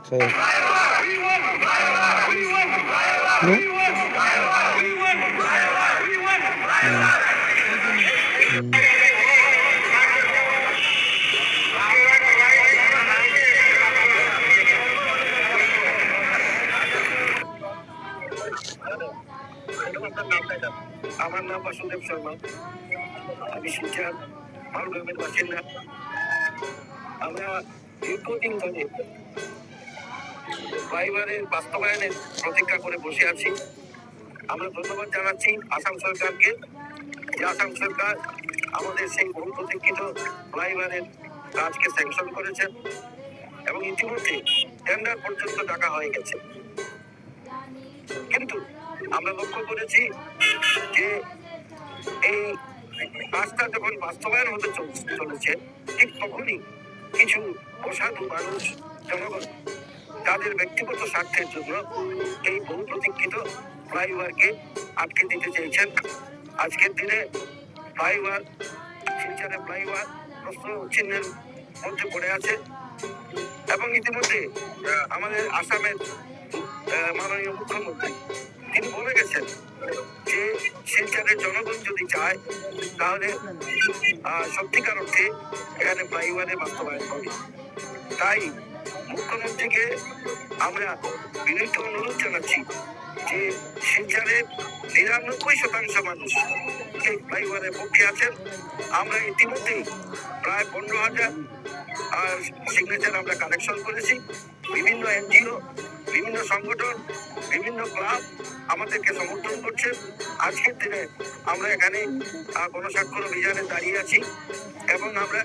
Sí. ¿No? আমার নাম বাসুদেব শর্মা, আমি শিলচর মালগ্রামের বাসিন্দা। আমরা দীর্ঘদিন ধরে ফ্লাইওভারের বাস্তবায়নের প্রতীক্ষা করে বসে আছি। আমরা ধন্যবাদ জানাচ্ছি আসাম সরকারকে, যে আসাম সরকার আমাদের সেই বহু প্রতীক্ষিত ফ্লাইওভারের কাজকে স্যাংশন করেছেন এবং ইতিমধ্যে টেন্ডার পর্যন্ত ডাকা হয়ে গেছে। কিন্তু আমরা লক্ষ্য করেছি যে এই কাজটা যখন বাস্তবায়ন হতে চলেছে, ঠিক তখনই কিছু অসাধু মানুষ, জনগণ তাদের ব্যক্তিগত স্বার্থের জন্য এই বহু প্রতীক্ষিত ফ্লাইওভারকে আটকে দিতে চেয়েছেন। আজকের দিনে ফ্লাইওভার, শিলচরের ফ্লাইওভার প্রশ্ন চিহ্নের মধ্যে পড়ে আছে এবং ইতিমধ্যে আমাদের আসামের মাননীয় মুখ্যমন্ত্রী তিনি বলে গেছেন যে শিলচরের জনগণ যদি চায় তাহলে সত্যিকার অর্থে এখানে ফ্লাইওভারের বাস্তবায়ন হবে। তাই মুখ্যমন্ত্রীকে আমরা বিনীত অনুরোধ জানাচ্ছি যে শিলচরের ৯৯% মানুষ এই ফ্লাইওভারের পক্ষে আছেন। আমরা ইতিমধ্যেই প্রায় ১৫,০০০ সিগনেচার আমরা কালেকশন করেছি। বিভিন্ন এনজিও, বিভিন্ন সংগঠন, বিভিন্ন ক্লাব আমাদেরকে সমর্থন করছে। আজকের দিনে আমরা এখানে গণস্বাক্ষর অভিযানে দাঁড়িয়ে আছি এবং আমরা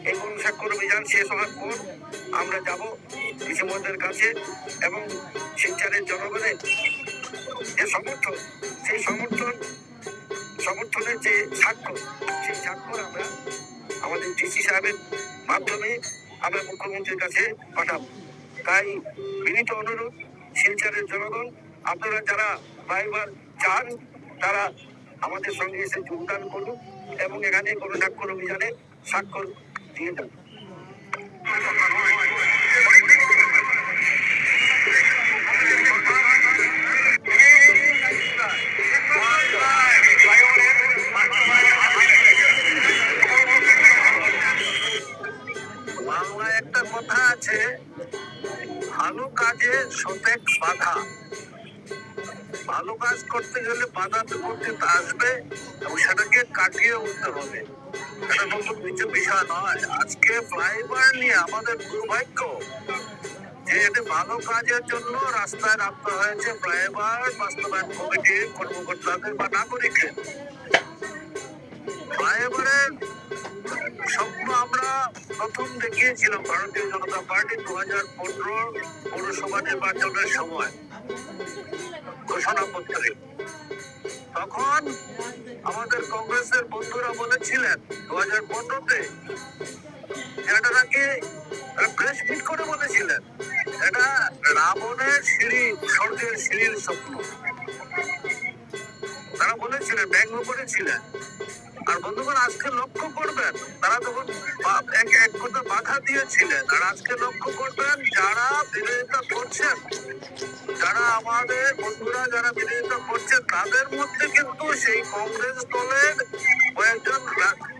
এই গণস্বাক্ষর অভিযান শেষ হওয়ার পর আমরা যাব ডিসেম্বরের কাছে এবং শিলচরের জনগণের যে সমর্থন, সেই সমর্থনের যে স্বাক্ষর, সেই স্বাক্ষর আমরা আমাদের ডিসি সাহেবের মাধ্যমে আমরা মুখ্যমন্ত্রীর কাছে পাঠাবো। তাই বিনীত অনুরোধ শিলচরের জনগণ, আপনারা যারা ফ্লাইওভার চান তারা আমাদের সঙ্গে এসে যোগদান করুন এবং এখানে গণস্বাক্ষর অভিযানে স্বাক্ষর দিয়ে যান। বাংলায় একটা কথা আছে, ভালো কাজে শতেক বাধা। ভালো কাজ করতে গেলে বাধা বিপত্তি আসবে এবং সেটাকে কাটিয়ে উঠতে হবে। এটা নতুন কিছু বিষয় নয়। আজকে ফ্লাইওভার নিয়ে আমাদের দুর্ভাগ্য যে এটা ভালো কাজের জন্য রাস্তায় নামতে হয়েছে ফ্লাইওভার বাস্তবায়ন কমিটির কর্মকর্তাদের বা নাগরিকের। ফ্লাইওভারের স্বপ্ন আমরা প্রথম দেখিয়েছিলাম ভারতীয় জনতা পার্টি 2015 পৌরসভা নির্বাচনের সময় ঘোষণাপত্রে। তখন আমাদের কংগ্রেসের বন্ধুরা বলেছিলেন 2015-তে এটা নাকি প্রেস মিট করে বলেছিলেন এটা রাবণের সিঁড়ি, স্বর্গের সিঁড়ির স্বপ্ন তারা বলেছিলেন, ব্যঙ্গ করেছিলেন। আর বন্ধুগণ আজকে লক্ষ্য করবেন তারা তখন এক কথা বাধা দিয়েছিলেন। আর আজকে লক্ষ্য করবেন যারা বিরোধিতা করছেন, যারা আমাদের বন্ধুরা যারা বিরোধিতা করছেন তাদের মধ্যে কিন্তু সেই কংগ্রেস দলের কয়েকজন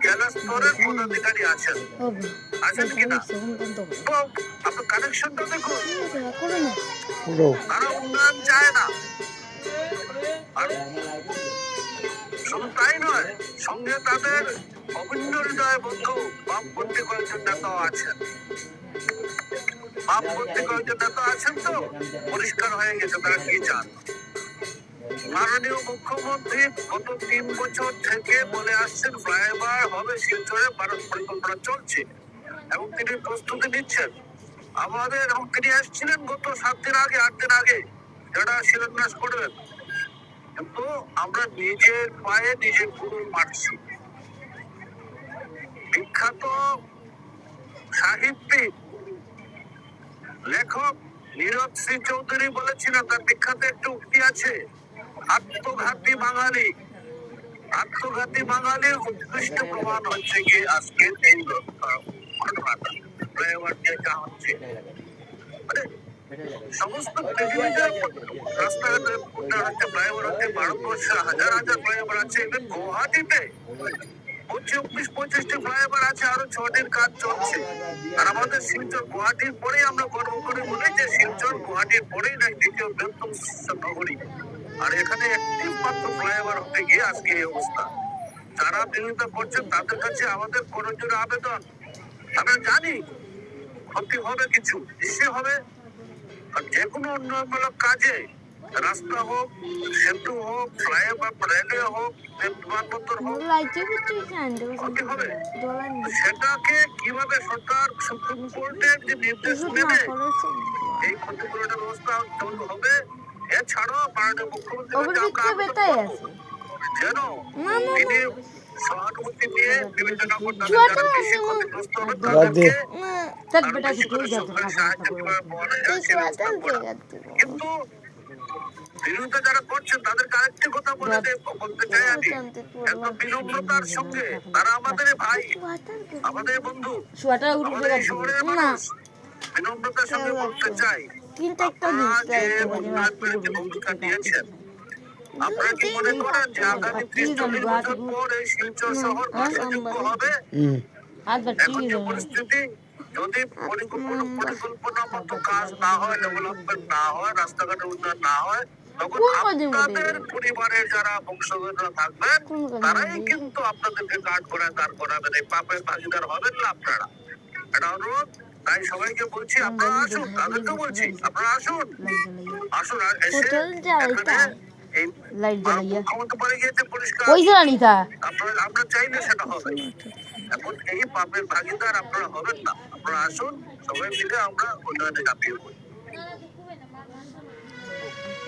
জেলা স্তরের পদাধিকারী আছেন কিনা? তো আপনার কানেকশনটা দেখুন, তারা উন্নয়ন চায় না। আর শুধু তাই নয়, সঙ্গে তাদের অভিন্ন হৃদয় বন্ধু বামপন্থী কয়েকজন নেতাও আছেন। বামপন্থী কয়েকজন নেতা আছেন তো পরিষ্কার হয়ে গেছে তারা কি চান। মাননীয় মুখ্যমন্ত্রী গত 3 বছর থেকে বলে আসছেন ফ্লাইওভার হবে শিলচরে, ভারত পরিকল্পনা চলছে এবং তিনি প্রস্তুতি নিচ্ছেন আমাদের। এবং তিনি আসছিলেন গত 7 দিন আগে, 8 দিন আগে, যারা শিলান্যাস করবেন। কিন্তু আমরা নিজের পায়ে নিজের কুড়ুল মারছি। বিখ্যাত সাহিত্যিক লেখক নীরদ শ্রী চৌধুরী বলেছিলেন, তার বিখ্যাত একটা উক্তি আছে, আত্মঘাতী বাঙালির উৎকৃষ্ট প্রমাণ হচ্ছে কি আজকে এই ঘটনাটা ফ্লাইওভার নিয়ে যা হচ্ছে। সমস্ত পৃথিবীতে রাস্তাঘাটে উন্নয়ন হচ্ছে, ফ্লাইওভার হচ্ছে, ভারতবর্ষে হাজার হাজার ফ্লাইওভার আছে। ইভেন গুয়াহাটিতে 24-25টি ফ্লাইওভার আছে, আরো 6টির কাজ চলছে। আর আমাদের শিলচর গুয়াহাটির পরেই আমরা গর্ব করে বলি যে শিলচর গুয়াহাটির পরেই নাই দ্বিতীয় বৃহত্তম নগরী। আর এখানে একটি মাত্র ফ্লাইওভার হতে গিয়ে আজকে এই অবস্থা। যারা বিরোধিতা করছেন তাদের কাছে আমাদের করজোড়ে আবেদন, আমরা জানি ক্ষতি হবে, কিছু নিশ্চয় হবে। আর যে কোনো উন্নয়নমূলক কাজে রাস্তা হোক, সেতু হোক, ফ্লাইওভার, রেলওয়ে হোক, বিমানবন্দর হোক, ক্ষতি হবে। সেটাকে কিভাবে সরকার সুপ্রিম কোর্টের যে নির্দেশ মেনে এই ক্ষতিপূরণের ব্যবস্থা চালু হবে, এছাড়াও মাননীয় মুখ্যমন্ত্রী যেন তিনি সহানুভূতি নিয়ে বিভিন্ন রকম যারা বেশি ক্ষতিগ্রস্ত হবে তাদেরকে সাহায্য কিভাবে পাওয়া যায়। কিন্তু বিরোধিতা যারা করছেন তাদেরকে আরেকটি কথা বলতে চাই আমি, একদম বিনম্রতার সঙ্গে, তারা আমাদের ভাই, আমাদের বন্ধু, আমাদের শহরের মানুষ, বিনম্রতার সঙ্গে বলতে চাই, আপনারা যে উন্নয়নের যে ভূমিকা নিয়েছেন, আপনারা কি মনে করেন যে আগামী 30-40 বছর পর এই শিলচর শহর বাসযোগ্য হবে? এখন যে পরিস্থিতি, যদি পরিকল্পনা মতো কাজ না হয়, ডেভেলপমেন্ট না হয়, রাস্তাঘাটের উন্নয়ন না হয়, তখন আপনাদের পরিবারের যারা বংশধররা থাকবেন তারাই কিন্তু আপনাদেরকে দাঁড় করাবেন। এই পাপের ভাগিদার হবেন না আপনারা। এটা অনুরোধ। তাই সবাইকে বলছি, আপনারা আসুন, তাদেরকে বলছি আপনারা আসুন, আসুন আর এসে এই মুখ্যমন্ত্রী বাড়ি গিয়েছে পরিষ্কার, আপনারা চাইলে সেটা হবে। এখন এই পাপের ভাগিদার আপনারা হবেন না। আপনারা আসুন, সবাই মিলে আমরা উন্নয়নে ঝাঁপিয়ে পড়ি।